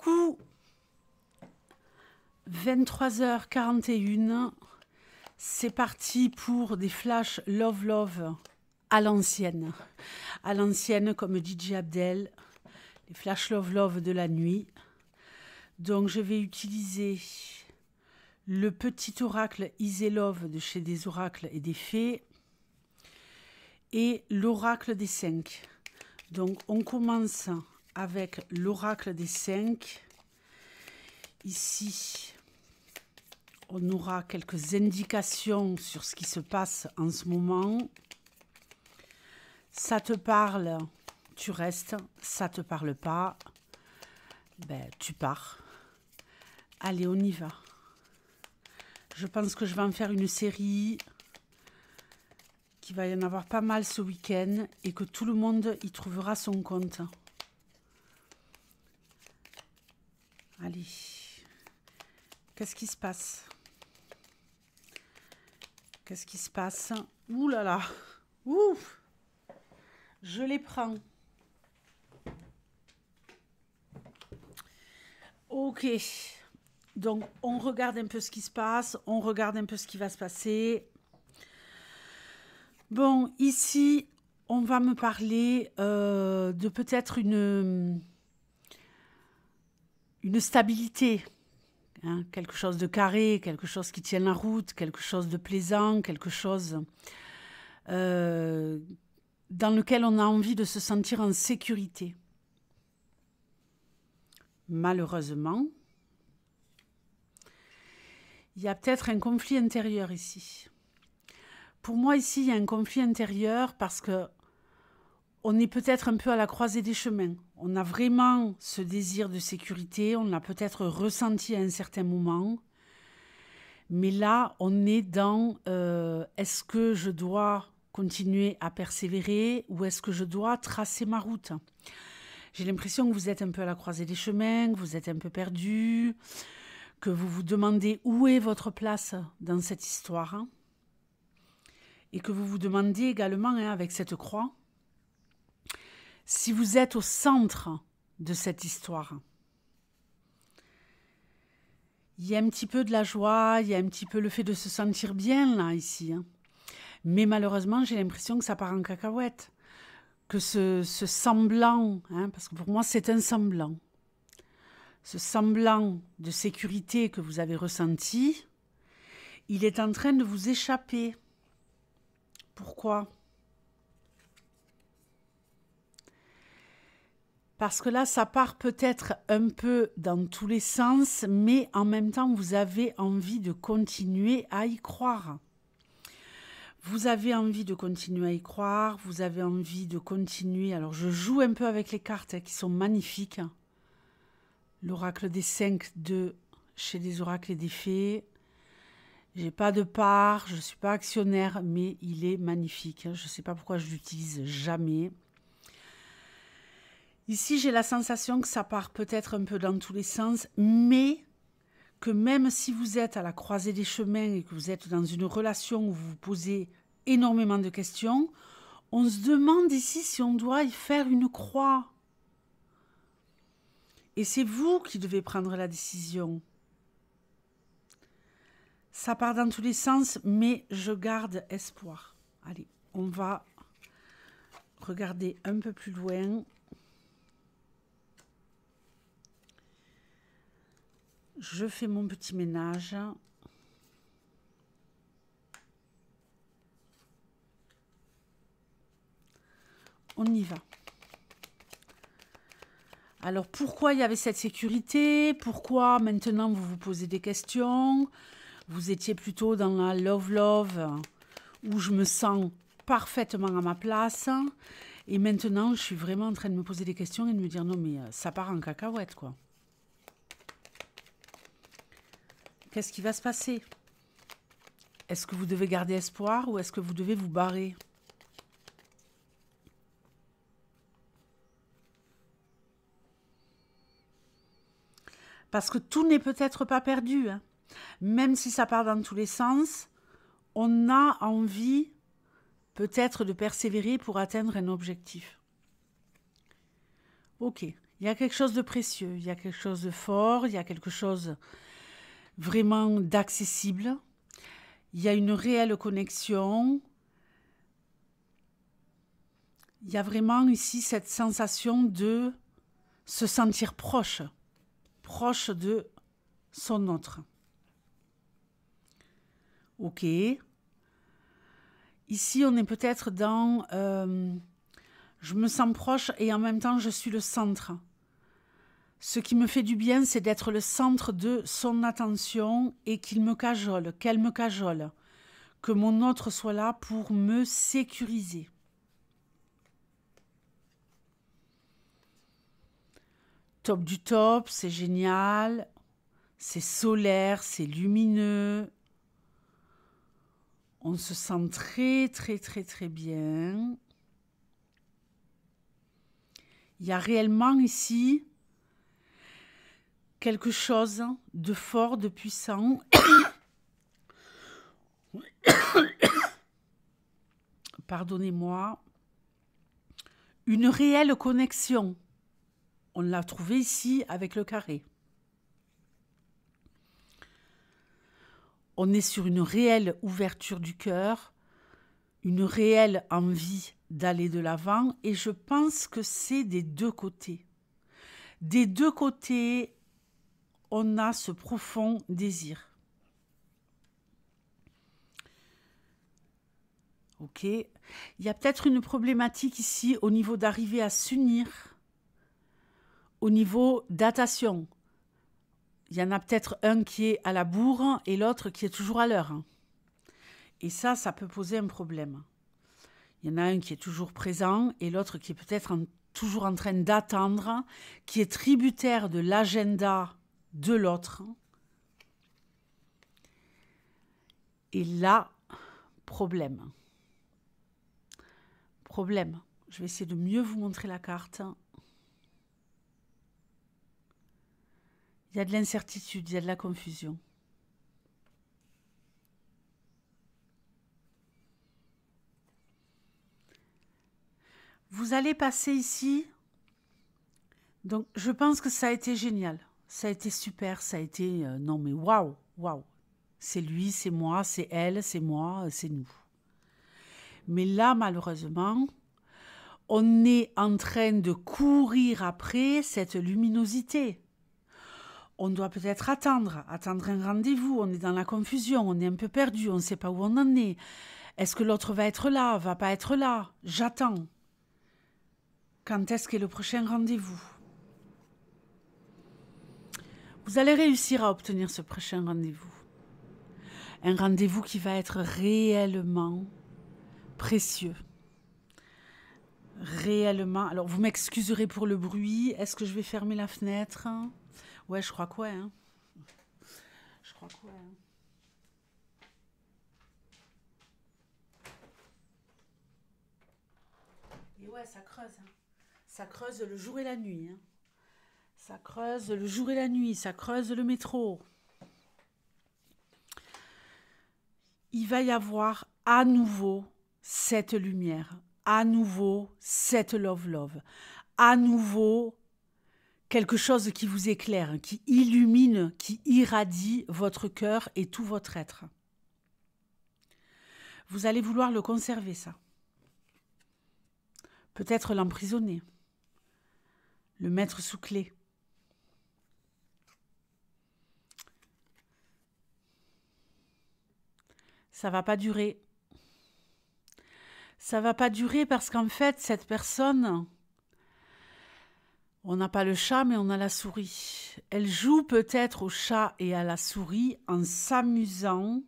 coup, 23h41, c'est parti pour des flashs Love Love à l'ancienne. À l'ancienne, comme DJ Abdel, les flashs Love Love de la nuit. Donc, je vais utiliser le petit oracle Easy Love de chez des oracles et des fées et l'oracle des 5. Donc, on commence avec l'oracle des 5. Ici, on aura quelques indications sur ce qui se passe en ce moment. Ça te parle, tu restes. Ça te parle pas, ben, tu pars. Allez, on y va. Je pense que je vais en faire une série, qu'il va y en avoir pas mal ce week-end et que tout le monde y trouvera son compte. Allez. Qu'est-ce qui se passe? Qu'est-ce qui se passe? Ouh là là! Ouh! Je les prends. Ok. Donc, on regarde un peu ce qui se passe. On regarde un peu ce qui va se passer. Bon, ici, on va me parler de peut-être une stabilité. Hein, quelque chose de carré, quelque chose qui tient la route, quelque chose de plaisant, quelque chose dans lequel on a envie de se sentir en sécurité. Malheureusement, il y a peut-être un conflit intérieur ici. Pour moi, ici, il y a un conflit intérieur parce que on est peut-être un peu à la croisée des chemins. On a vraiment ce désir de sécurité, on l'a peut-être ressenti à un certain moment. Mais là, on est dans est-ce que je dois continuer à persévérer ou est-ce que je dois tracer ma route? J'ai l'impression que vous êtes un peu à la croisée des chemins, que vous êtes un peu perdu, que vous vous demandez où est votre place dans cette histoire. Hein, et que vous vous demandez également, hein, avec cette croix, si vous êtes au centre de cette histoire. Il y a un petit peu de la joie, il y a un petit peu le fait de se sentir bien, là, ici. Hein. Mais malheureusement, j'ai l'impression que ça part en cacahuète. Que ce semblant, hein, parce que pour moi, c'est un semblant. Ce semblant de sécurité que vous avez ressenti, il est en train de vous échapper. Pourquoi ? Parce que là, ça part peut-être un peu dans tous les sens, mais en même temps, vous avez envie de continuer à y croire. Vous avez envie de continuer à y croire, vous avez envie de continuer. Alors, je joue un peu avec les cartes hein, qui sont magnifiques. L'oracle des 5 de chez les oracles et des fées. J'ai pas de part, je ne suis pas actionnaire, mais il est magnifique. Je ne sais pas pourquoi je l'utilise jamais. Ici, j'ai la sensation que ça part peut-être un peu dans tous les sens, mais que même si vous êtes à la croisée des chemins et que vous êtes dans une relation où vous vous posez énormément de questions, on se demande ici si on doit y faire une croix. Et c'est vous qui devez prendre la décision. Ça part dans tous les sens, mais je garde espoir. Allez, on va regarder un peu plus loin. Je fais mon petit ménage. On y va. Alors, pourquoi il y avait cette sécurité? Pourquoi maintenant vous vous posez des questions? Vous étiez plutôt dans la love-love, où je me sens parfaitement à ma place. Et maintenant, je suis vraiment en train de me poser des questions et de me dire, non mais ça part en cacahuète, quoi. Qu'est-ce qui va se passer? Est-ce que vous devez garder espoir ou est-ce que vous devez vous barrer? Parce que tout n'est peut-être pas perdu. Hein. Même si ça part dans tous les sens, on a envie peut-être de persévérer pour atteindre un objectif. Ok, Il y a quelque chose de précieux, il y a quelque chose de fort, il y a quelque chose vraiment d'accessible. Il y a une réelle connexion. Il y a vraiment ici cette sensation de se sentir proche, proche de son autre. Ok. Ici, on est peut-être dans je me sens proche et en même temps, je suis le centre. Ce qui me fait du bien, c'est d'être le centre de son attention et qu'il me cajole, qu'elle me cajole, que mon autre soit là pour me sécuriser. Top du top, c'est génial, c'est solaire, c'est lumineux. On se sent très, très, très, très bien. Il y a réellement ici quelque chose de fort, de puissant. Pardonnez-moi. Une réelle connexion. On l'a trouvé ici avec le carré. On est sur une réelle ouverture du cœur, une réelle envie d'aller de l'avant et je pense que c'est des deux côtés. Des deux côtés, on a ce profond désir. Ok. Il y a peut-être une problématique ici au niveau d'arriver à s'unir, au niveau datation. Il y en a peut-être un qui est à la bourre et l'autre qui est toujours à l'heure. Et ça peut poser un problème. Il y en a un qui est toujours présent et l'autre qui est peut-être toujours en train d'attendre, qui est tributaire de l'agenda de l'autre. Et là, problème. Problème. Je vais essayer de mieux vous montrer la carte. Il y a de l'incertitude, il y a de la confusion. Vous allez passer ici. Donc, je pense que ça a été génial. Ça a été super, ça a été... non, mais waouh, waouh. C'est lui, c'est moi, c'est elle, c'est moi, c'est nous. Mais là, malheureusement, on est en train de courir après cette luminosité. On doit peut-être attendre un rendez-vous, on est dans la confusion, on est un peu perdu, on ne sait pas où on en est. Est-ce que l'autre va être là, va pas être là? J'attends. Quand est-ce qu'est le prochain rendez-vous? Vous allez réussir à obtenir ce prochain rendez-vous. Un rendez-vous qui va être réellement précieux. Réellement. Alors, vous m'excuserez pour le bruit. Est-ce que je vais fermer la fenêtre? Ouais, je crois que ouais. Hein. Je crois que ouais. Hein. Et ouais, ça creuse. Hein. Ça creuse le jour et la nuit. Hein. Ça creuse le jour et la nuit. Ça creuse le métro. Il va y avoir à nouveau cette lumière. À nouveau cette love. À nouveau quelque chose qui vous éclaire, qui illumine, qui irradie votre cœur et tout votre être. Vous allez vouloir le conserver, ça. Peut-être l'emprisonner, le mettre sous clé. Ça va pas durer. Ça va pas durer parce qu'en fait, cette personne, on n'a pas le chat, mais on a la souris. Elle joue peut-être au chat et à la souris en s'amusant,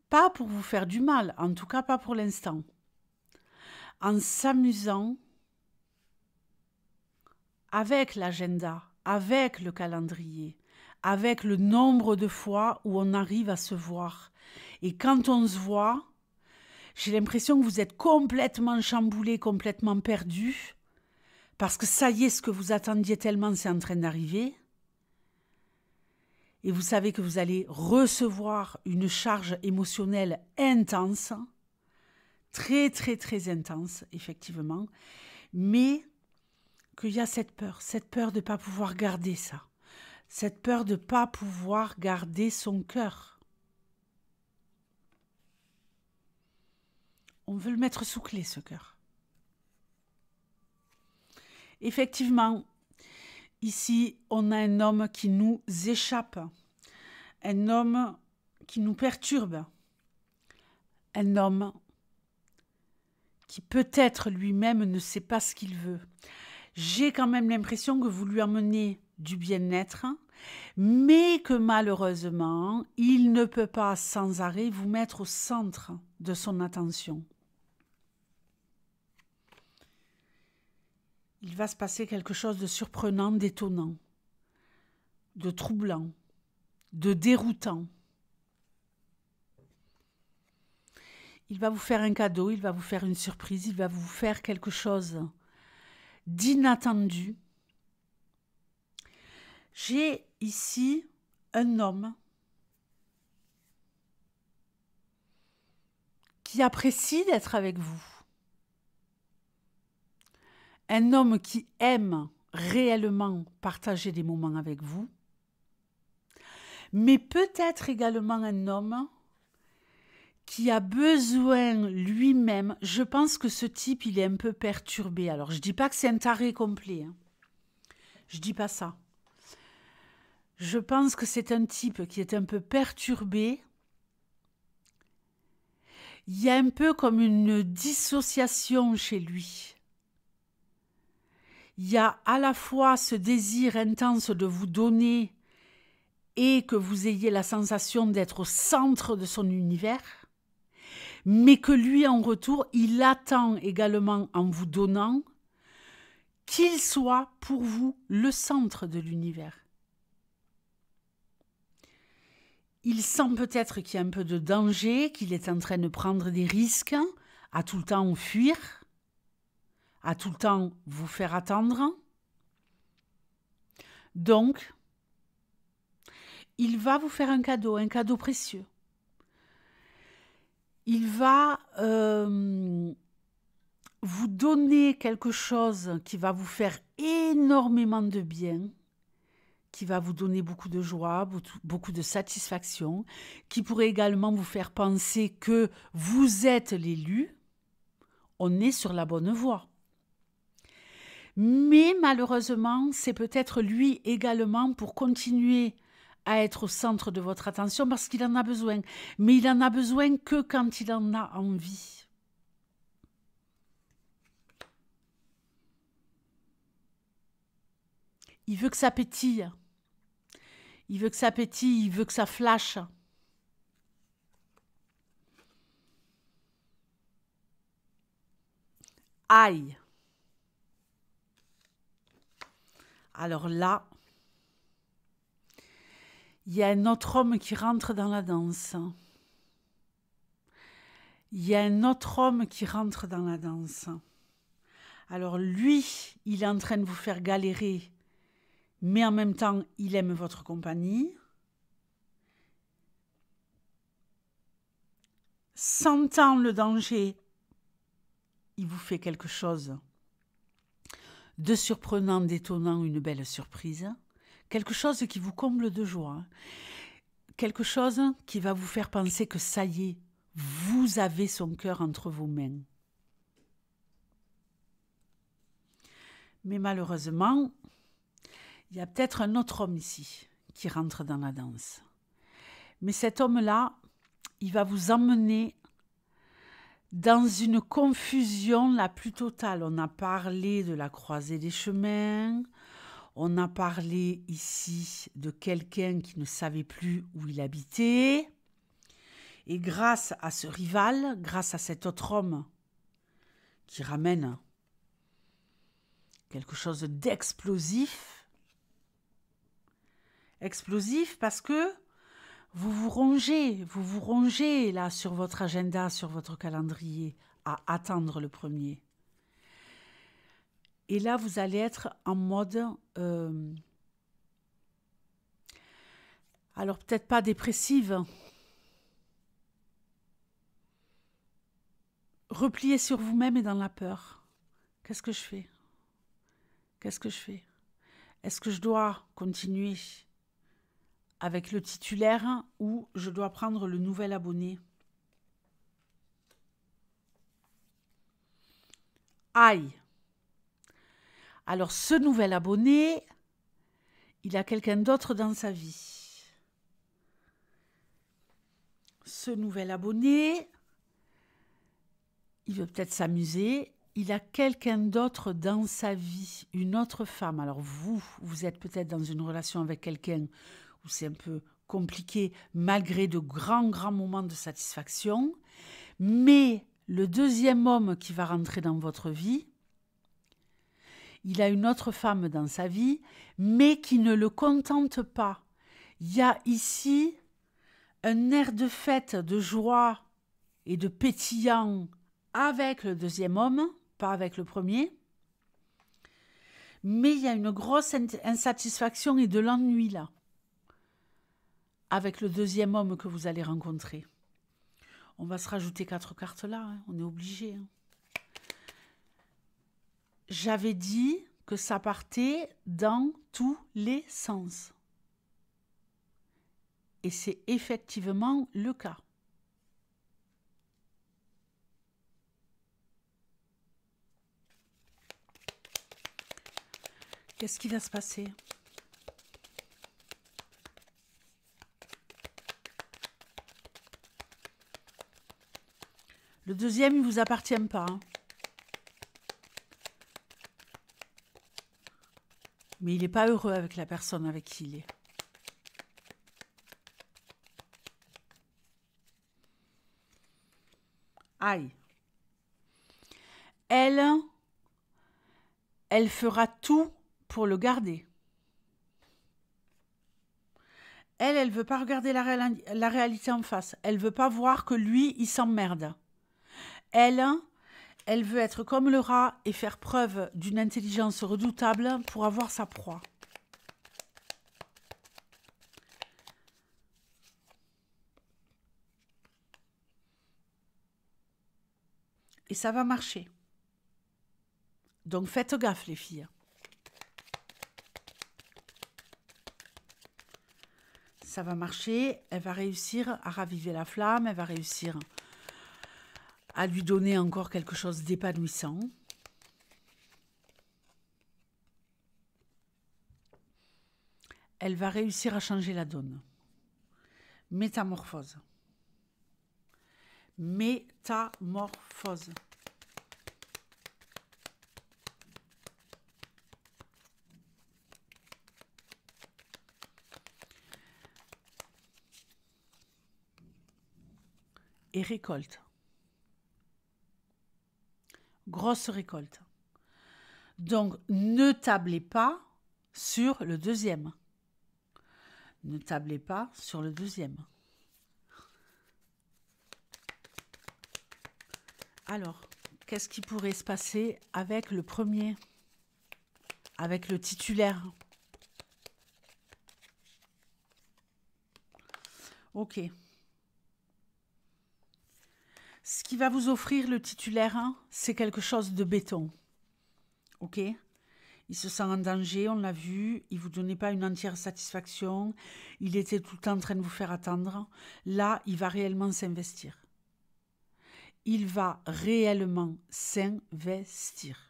pas pour vous faire du mal, en tout cas pas pour l'instant, en s'amusant avec l'agenda, avec le calendrier, avec le nombre de fois où on arrive à se voir. Et quand on se voit, j'ai l'impression que vous êtes complètement chamboulé, complètement perdu, parce que ça y est, ce que vous attendiez tellement, c'est en train d'arriver. Et vous savez que vous allez recevoir une charge émotionnelle intense, très, très, très intense, effectivement, mais qu'il y a cette peur de ne pas pouvoir garder ça, cette peur de ne pas pouvoir garder son cœur. On veut le mettre sous clé, ce cœur. Effectivement, ici, on a un homme qui nous échappe, un homme qui nous perturbe, un homme qui peut-être lui-même ne sait pas ce qu'il veut. J'ai quand même l'impression que vous lui emmenez du bien-être, mais que malheureusement, il ne peut pas sans arrêt vous mettre au centre de son attention. Il va se passer quelque chose de surprenant, d'étonnant, de troublant, de déroutant. Il va vous faire un cadeau, il va vous faire une surprise, il va vous faire quelque chose d'inattendu. J'ai ici un homme qui apprécie d'être avec vous. Un homme qui aime réellement partager des moments avec vous, mais peut-être également un homme qui a besoin lui-même. Je pense que ce type, il est un peu perturbé. Alors, je ne dis pas que c'est un taré complet. Je ne dis pas ça. Je pense que c'est un type qui est un peu perturbé. Il y a un peu comme une dissociation chez lui. Il y a à la fois ce désir intense de vous donner et que vous ayez la sensation d'être au centre de son univers, mais que lui, en retour, il attend également en vous donnant qu'il soit pour vous le centre de l'univers. Il sent peut-être qu'il y a un peu de danger, qu'il est en train de prendre des risques, à tout le temps fuir, à tout le temps vous faire attendre. Donc, il va vous faire un cadeau précieux. Il va vous donner quelque chose qui va vous faire énormément de bien, qui va vous donner beaucoup de joie, beaucoup de satisfaction, qui pourrait également vous faire penser que vous êtes l'élu. On est sur la bonne voie. Mais malheureusement, c'est peut-être lui également pour continuer à être au centre de votre attention parce qu'il en a besoin. Mais il en a besoin que quand il en a envie. Il veut que ça pétille. Il veut que ça pétille, il veut que ça flash. Aïe. Alors là, il y a un autre homme qui rentre dans la danse. Il y a un autre homme qui rentre dans la danse. Alors lui, il est en train de vous faire galérer, mais en même temps, il aime votre compagnie. Sentant le danger, il vous fait quelque chose de surprenant, d'étonnant, une belle surprise. Quelque chose qui vous comble de joie. Quelque chose qui va vous faire penser que ça y est, vous avez son cœur entre vos mains. Mais malheureusement, il y a peut-être un autre homme ici qui rentre dans la danse. Mais cet homme-là, il va vous emmener dans une confusion la plus totale. On a parlé de la croisée des chemins, on a parlé ici de quelqu'un qui ne savait plus où il habitait. Et grâce à ce rival, grâce à cet autre homme qui ramène quelque chose d'explosif, explosif parce que vous vous rongez là sur votre agenda, sur votre calendrier, à attendre le premier. Et là, vous allez être en mode, alors peut-être pas dépressive, replié sur vous-même et dans la peur. Qu'est-ce que je fais? Qu'est-ce que je fais? Est-ce que je dois continuer avec le titulaire ou je dois prendre le nouvel abonné? Aïe! Alors, ce nouvel abonné, il a quelqu'un d'autre dans sa vie. Ce nouvel abonné, il veut peut-être s'amuser. Il a quelqu'un d'autre dans sa vie, une autre femme. Alors vous êtes peut-être dans une relation avec quelqu'un où c'est un peu compliqué, malgré de grands moments de satisfaction. Mais le deuxième homme qui va rentrer dans votre vie, il a une autre femme dans sa vie, mais qui ne le contente pas. Il y a ici un air de fête, de joie et de pétillant avec le deuxième homme, pas avec le premier. Mais il y a une grosse insatisfaction et de l'ennui là, avec le deuxième homme que vous allez rencontrer. On va se rajouter 4 cartes là, hein, on est obligé. Hein. J'avais dit que ça partait dans tous les sens. Et c'est effectivement le cas. Qu'est-ce qui va se passer? Le deuxième, il ne vous appartient pas. Hein. Mais il n'est pas heureux avec la personne avec qui il est. Aïe. Elle fera tout pour le garder. Elle ne veut pas regarder la réalité en face. Elle ne veut pas voir que lui, il s'emmerde. Elle veut être comme le rat et faire preuve d'une intelligence redoutable pour avoir sa proie. Et ça va marcher. Donc faites gaffe les filles. Ça va marcher, elle va réussir à raviver la flamme, elle va réussir à lui donner encore quelque chose d'épanouissant. Elle va réussir à changer la donne. Métamorphose. Métamorphose. Et récolte. Grosse récolte. Donc, ne tablez pas sur le deuxième. Ne tablez pas sur le deuxième. Alors, qu'est-ce qui pourrait se passer avec le premier? Avec le titulaire? Ok. Ce qui va vous offrir le titulaire, hein, c'est quelque chose de béton. Ok? Il se sent en danger, on l'a vu. Il ne vous donnait pas une entière satisfaction. Il était tout le temps en train de vous faire attendre. Là, il va réellement s'investir. Il va réellement s'investir.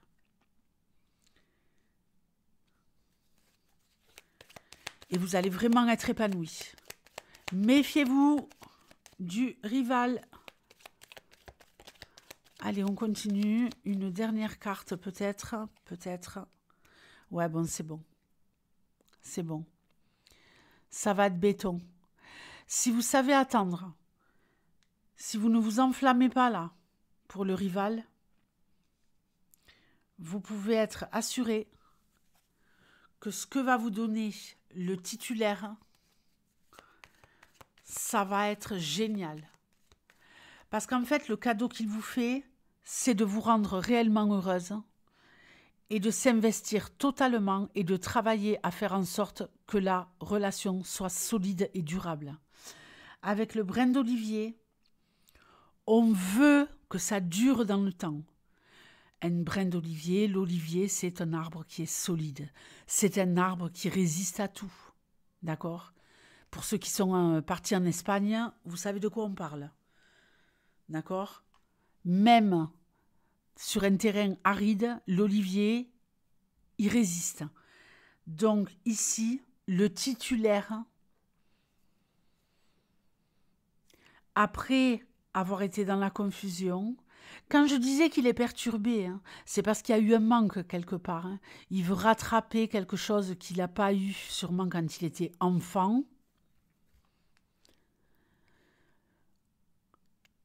Et vous allez vraiment être épanoui. Méfiez-vous du rival. Allez, on continue. Une dernière carte peut-être. Peut-être. Ouais, bon, c'est bon. C'est bon. Ça va être béton. Si vous savez attendre, si vous ne vous enflammez pas là pour le rival, vous pouvez être assuré que ce que va vous donner le titulaire, ça va être génial. Parce qu'en fait, le cadeau qu'il vous fait, c'est de vous rendre réellement heureuse et de s'investir totalement et de travailler à faire en sorte que la relation soit solide et durable. Avec le brin d'olivier, on veut que ça dure dans le temps. un brin d'olivier. L'olivier, c'est un arbre qui est solide. C'est un arbre qui résiste à tout. D'accord? Pour ceux qui sont partis en Espagne, vous savez de quoi on parle. D'accord? Même sur un terrain aride, l'olivier, il résiste. Donc ici, le titulaire, après avoir été dans la confusion, quand je disais qu'il est perturbé, hein, c'est parce qu'il y a eu un manque quelque part. Hein. Il veut rattraper quelque chose qu'il n'a pas eu sûrement quand il était enfant.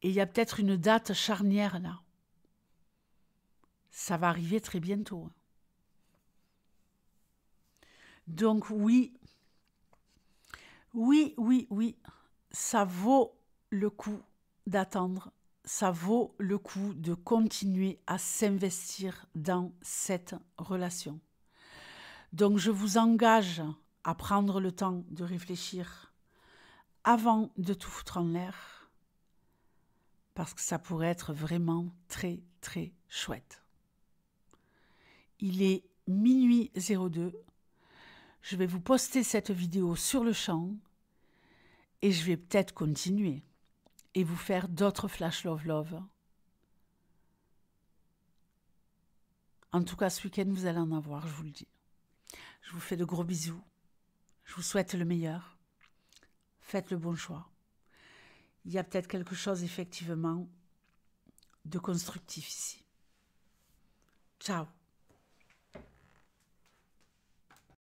Et il y a peut-être une date charnière là. Ça va arriver très bientôt. Donc oui, ça vaut le coup d'attendre. Ça vaut le coup de continuer à s'investir dans cette relation. Donc je vous engage à prendre le temps de réfléchir avant de tout foutre en l'air, parce que ça pourrait être vraiment très très chouette. Il est minuit 02. Je vais vous poster cette vidéo sur le champ et je vais peut-être continuer et vous faire d'autres flash love love. En tout cas, ce week-end, vous allez en avoir, je vous le dis. Je vous fais de gros bisous. Je vous souhaite le meilleur. Faites le bon choix. Il y a peut-être quelque chose, effectivement, de constructif ici. Ciao.